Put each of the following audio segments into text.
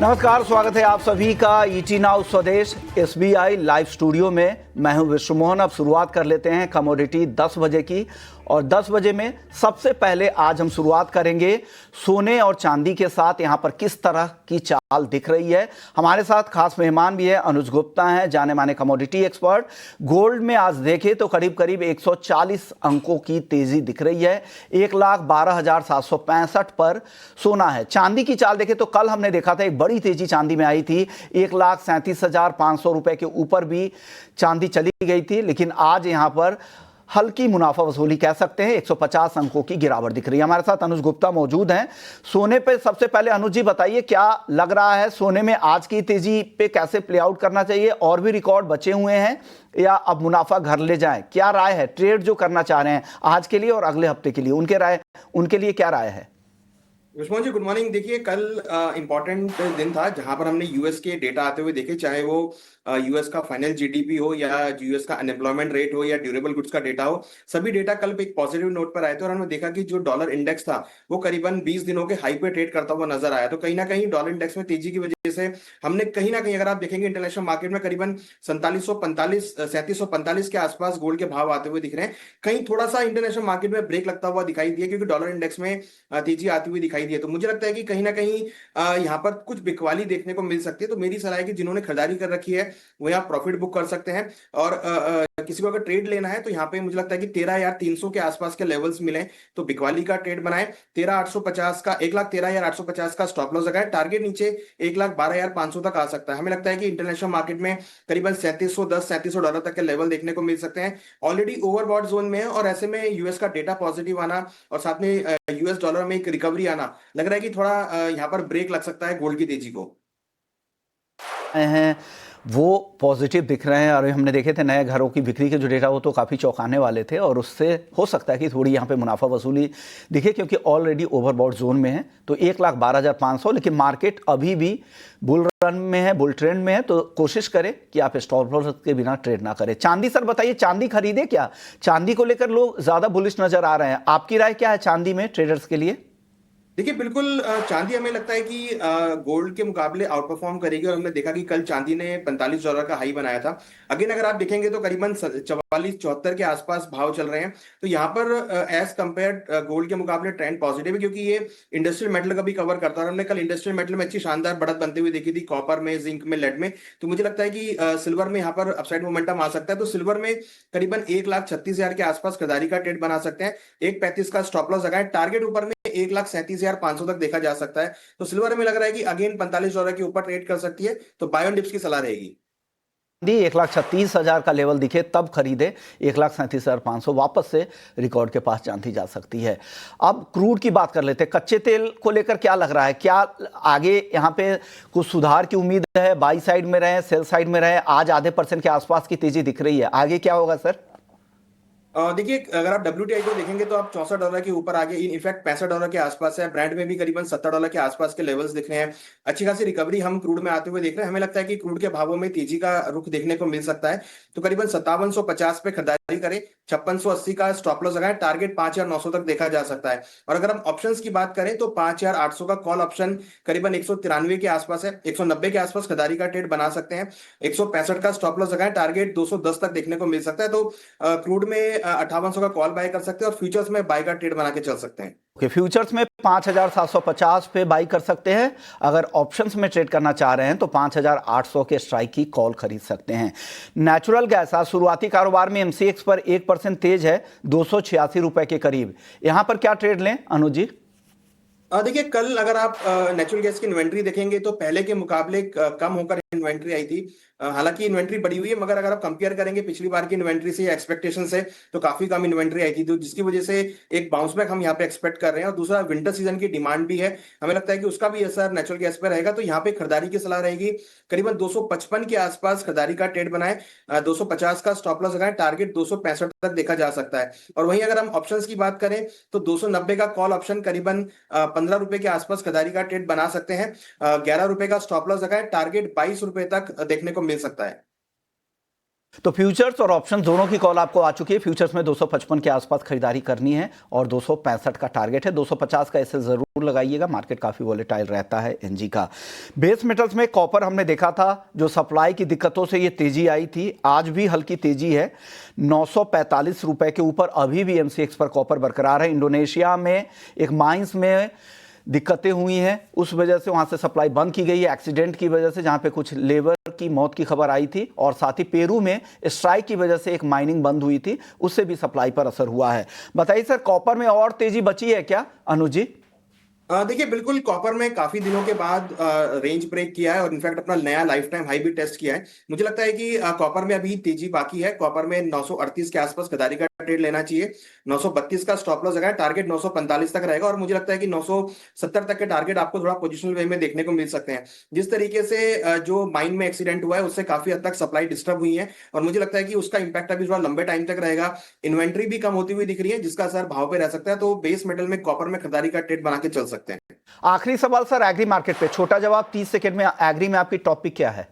नमस्कार, स्वागत है आप सभी का ईटी नाउ स्वदेश एसबीआई लाइव स्टूडियो में। मैं हूं विश्व मोहन। अब शुरुआत कर लेते हैं कमोडिटी 10 बजे की, और 10 बजे में सबसे पहले आज हम शुरुआत करेंगे सोने और चांदी के साथ। यहां पर किस तरह की चाल दिख रही है, हमारे साथ खास मेहमान भी है। अनुज गुप्ता हैं, जाने माने कमोडिटी एक्सपर्ट। गोल्ड में आज देखें तो करीब करीब 140 अंकों की तेजी दिख रही है। 1,12,765 पर सोना है। चांदी की चाल देखें तो कल हमने देखा था एक बड़ी तेजी चांदी में आई थी, 1,37,500 रुपए के ऊपर भी चांदी चली गई थी, लेकिन आज यहां पर हल्की मुनाफा वसूली कह सकते हैं। 150 अंकों की गिरावट दिख रही है। हमारे साथ अनुज गुप्ता मौजूद हैं। सोने पे सबसे पहले अनुज जी बताइए, क्या लग रहा है सोने में आज की तेजी पे कैसे प्ले आउट करना चाहिए? और भी रिकॉर्ड बचे हुए हैं या अब मुनाफा घर ले जाएं? क्या राय है? ट्रेड जो करना चाह रहे हैं आज के लिए और अगले हफ्ते के लिए, उनके लिए क्या राय है? Vishnu ji, good morning. देखिए, कल इंपॉर्टेंट दिन था जहां पर हमने यूएस के डेटा आते हुए देखे, चाहे वो यूएस का फाइनल जीडीपी हो या यूएस का अनएम्प्लॉयमेंट रेट हो या ड्यूरेबल गुड्स का डेटा हो। सभी डेटा कल पे एक पॉजिटिव नोट पर आए थे और हमने देखा कि जो डॉलर इंडेक्स था वो करीबन 20 दिनों के हाई पे ट्रेड करता हुआ नजर आया। तो कहीं ना कहीं डॉलर इंडेक्स में तेजी की वजह से हमने कहीं ना कहीं, अगर आप देखेंगे इंटरनेशनल मार्केट में करीबन 3745 के आसपास गोल्ड के भाव आते हुए दिख रहे हैं। कहीं थोड़ा सा इंटरनेशनल मार्केट में ब्रेक लगता हुआ दिखाई दिया क्योंकि डॉलर इंडेक्स में तेजी आती हुई दिखाई दी है। तो मुझे लगता है कि कहीं ना कहीं यहाँ पर कुछ बिकवाली देखने को मिल सकती है। तो मेरी सलाह है कि जिन्होंने खरीदारी कर रखी है वो यहाँ प्रॉफिट बुक कर सकते हैं। और किसी को अगर ट्रेड लेना है तो यहाँ पे मुझे लगता है कि 13,300 के आसपास के लेवल्स मिले तो बिकवाली का ट्रेड बनाए। 13,850 का 1,13,850 का स्टॉप लॉस लगाए। टारगेट नीचे 1,12,500 तक आ सकता है। हमें लगता है कि इंटरनेशनल मार्केट में करीबन 3710 $3700 तक के लेवल देखने को मिल सकते हैं। ऑलरेडी ओवरबॉट जोन में है और ऐसे में यूएस का डेटा पॉजिटिव आना और साथ में यूएस डॉलर में एक रिकवरी आना, लग रहा है कि थोड़ा यहाँ पर ब्रेक लग सकता है गोल्ड की तेजी को। हैं वो पॉजिटिव दिख रहे हैं। और हमने देखे थे नए घरों की बिक्री के जो डेटा, वो तो काफ़ी चौंकाने वाले थे, और उससे हो सकता है कि थोड़ी यहाँ पे मुनाफा वसूली दिखे क्योंकि ऑलरेडी ओवरबॉट जोन में है। तो 1,12,500, लेकिन मार्केट अभी भी बुल रन में है, बुल ट्रेंड में है। तो कोशिश करें कि आप स्टॉप लॉस के बिना ट्रेड ना करें। चांदी सर बताइए, चांदी खरीदे क्या? चांदी को लेकर लोग ज़्यादा बुलिश नजर आ रहे हैं। आपकी राय क्या है चांदी में ट्रेडर्स के लिए? देखिए, बिल्कुल चांदी हमें लगता है कि गोल्ड के मुकाबले आउट परफॉर्म करेगी और हमने देखा कि कल चांदी ने $45 का हाई बनाया था। अगेन अगर आप देखेंगे तो करीबन 44-74 के आसपास भाव चल रहे हैं। तो यहाँ पर एज कंपेयर गोल्ड के मुकाबले ट्रेंड पॉजिटिव है क्योंकि ये इंडस्ट्रियल मेटल का भी कवर करता है और हमने कल इंडस्ट्रियल मेटल में अच्छी शानदार बढ़त बनती हुई देखी थी, कॉपर में, जिंक में, लेड में। तो मुझे लगता है कि सिल्वर में यहाँ पर अपसाइड मोमेंटम आ सकता है। तो सिल्वर में करीबन 1,36,000 के आसपास खरीदारी का ट्रेड बना सकते हैं। 1,35 का स्टॉप लॉस लगाए। टारगेट ऊपर में 1,37,500 तक देखा जा सकता है। तो सिल्वर में लग रहा है कि अगेन $45 के ऊपर ट्रेड कर सकती है। तो बाय ऑन डिप्स की सलाह रहेगी। 1,36,000 का लेवल दिखे तब खरीदे। 1,37,500 वापस से रिकॉर्ड के पास चांदी जा सकती है। अब क्रूड की बात कर लेते हैं। कच्चे तेल को लेकर क्या लग रहा है? क्या आगे यहाँ पे कुछ सुधार की उम्मीद है? बाई साइड में रहे, सेल साइड में रहे? आज आधे % के आसपास की तेजी दिख रही है। आगे क्या होगा सर? देखिए, अगर आप WTI को देखेंगे तो आप $64 के ऊपर आगे, इनफैक्ट $65 के आसपास है। ब्रांड में भी करीबन $70 के आसपास के लेवल्स दिख रहे हैं। अच्छी खासी रिकवरी हम क्रूड में आते हुए देख रहे हैं। हमें लगता है कि क्रूड के भावों में तेजी का रुख देखने को मिल सकता है। तो करीबन 5750 पे खरीदारी करें। 5680 का स्टॉप लॉस लगाएं। टारगेट 5,900 तक देखा जा सकता है। और अगर हम ऑप्शंस की बात करें तो 5,800 का कॉल ऑप्शन करीबन 193 के आसपास है। 190 के आसपास खरीदारी का ट्रेड बना सकते हैं। 165 का स्टॉप लॉस लगाएं। टारगेट 210 तक देखने को मिल सकता है। तो क्रूड में 5800 का कॉल बाय कर सकते हैं और फ्यूचर्स में बाय का ट्रेड बना के चल सकते हैं। ओके, फ्यूचर्स में 5,750 पे बाई कर सकते हैं। अगर ऑप्शंस में ट्रेड करना चाह रहे हैं तो 5,800 के स्ट्राइक की कॉल खरीद सकते हैं। नेचुरल गैस आज शुरुआती कारोबार में MCX पर 1% तेज है, 286 रुपए के करीब। यहां पर क्या ट्रेड लें अनुज जी? देखिए, कल अगर आप नेचुरल गैस की इन्वेंट्री देखेंगे तो पहले के मुकाबले कम होकर इन्वेंट्री आई थी। हालांकि इन्वेंट्री बढ़ी हुई है, मगर अगर आप कंपेयर करेंगे पिछली बार की इन्वेंट्री से या एक्सपेक्टेशन से तो काफी कम इन्वेंट्री आई थी, तो जिसकी वजह से एक बाउंस बैक हम यहाँ पे एक्सपेक्ट कर रहे हैं। और दूसरा, विंटर सीजन की डिमांड भी है, हमें लगता है कि उसका भी असर नेचुरल गैस पर रहेगा। तो यहाँ पे खरीदारी की सलाह रहेगी। करीबन 255 के आसपास खरीदारी का ट्रेड बनाए। 250 का स्टॉप लॉस लगाए। टारगेट 265 तक देखा जा सकता है। और वहीं अगर हम ऑप्शंस की बात करें तो 290 का कॉल ऑप्शन करीबन 15 रुपए के आसपास खरीदारी का ट्रेड बना सकते हैं। 11 रुपए का स्टॉप लॉस लगाए। टारगेट 22 रुपए तक देखने को मिल सकता है। तो फ्यूचर्स और ऑप्शन दोनों की कॉल आपको आ चुकी है। फ्यूचर्स में 255 के आसपास खरीदारी करनी है और 265 का टारगेट है। 250 का ऐसे जरूर लगाइएगा, मार्केट काफी वोलेटाइल रहता है एनजी का। बेस मेटल्स में कॉपर हमने देखा था, जो सप्लाई की दिक्कतों से ये तेजी आई थी, आज भी हल्की तेजी है। 945 रुपए के ऊपर अभी भी एमसीएक्स पर कॉपर बरकरार है। इंडोनेशिया में एक माइंस में दिक्कतें हुई हैं, उस वजह से वहां से सप्लाई बंद की गई है, एक्सीडेंट की वजह से, जहां पे कुछ लेबर की मौत की खबर आई थी। और साथ ही पेरू में स्ट्राइक की वजह से एक माइनिंग बंद हुई थी, उससे भी सप्लाई पर असर हुआ है। बताइए सर, कॉपर में और तेजी बची है क्या अनुज जी? देखिए, बिल्कुल कॉपर में काफी दिनों के बाद रेंज ब्रेक किया है और इनफैक्ट अपना नया लाइफ टाइम हाई भी टेस्ट किया है। मुझे लगता है कि कॉपर में अभी तेजी बाकी है। कॉपर में 938 के आसपास खरीदारी का ट्रेड लेना चाहिए। 932 का स्टॉप लॉस लगाए, टारगेट 945 तक रहेगा और मुझे लगता है कि 970 तक के टारगेट आपको थोड़ा पोजिशनल वे में देखने को मिल सकते हैं। जिस तरीके से जो माइन में एक्सीडेंट हुआ है उससे काफी हद तक सप्लाई डिस्टर्ब हुई है और मुझे लगता है कि उसका इंपैक्ट अभी थोड़ा लंबे टाइम तक रहेगा। इन्वेंट्री भी कम होती हुई दिख रही है जिसका असर भाव पे रह सकता है। तो बेस मेटल में कॉपर में खरीदारी का ट्रेड बना के चल सकते हैं। आखिरी सवाल सर, एग्री मार्केट पे छोटा जवाब 30 सेकंड में। एग्री में आपकी टॉपिक क्या है?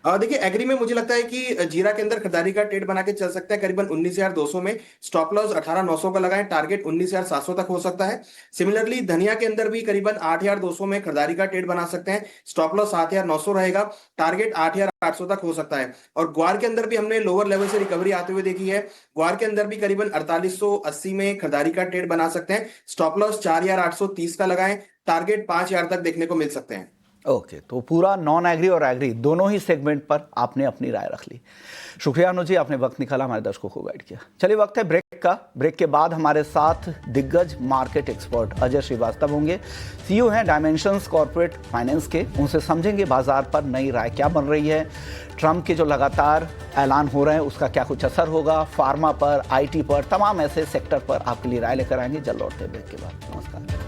देखिए, एग्री में मुझे लगता है कि जीरा के अंदर खरीदारी का ट्रेड बना के चल सकते हैं करीबन 19,200 में। स्टॉप लॉस 18,900 का लगाएं, टारगेट 19,700 तक हो सकता है। सिमिलरली धनिया के अंदर भी करीबन 8,200 में खरीदारी का ट्रेड बना सकते हैं। स्टॉप लॉस 7,900 रहेगा, टारगेट 8,800 तक हो सकता है। और ग्वार के अंदर भी हमने लोअर लेवल से रिकवरी आते हुए देखी है। ग्वार के अंदर भी करीबन 4880 में खरीदारी का ट्रेड बना सकते हैं। स्टॉप लॉस 4,830 का लगाएं, टारगेट 5,000 तक देखने को मिल सकते हैं। ओके, तो पूरा नॉन एग्री और एग्री दोनों ही सेगमेंट पर आपने अपनी राय रख ली। शुक्रिया अनुज जी, आपने वक्त निकाला, हमारे दर्शकों को गाइड किया। चलिए, वक्त है ब्रेक का। ब्रेक के बाद हमारे साथ दिग्गज मार्केट एक्सपर्ट अजय श्रीवास्तव होंगे। सीईओ हैं डायमेंशंस कॉर्पोरेट फाइनेंस के। उनसे समझेंगे बाजार पर नई राय क्या बन रही है, ट्रंप के जो लगातार ऐलान हो रहे हैं उसका क्या कुछ असर होगा, फार्मा पर, आईटी पर, तमाम ऐसे सेक्टर पर आपके लिए राय लेकर आएंगे। जल्द लौटते हैं ब्रेक के बाद। नमस्कार।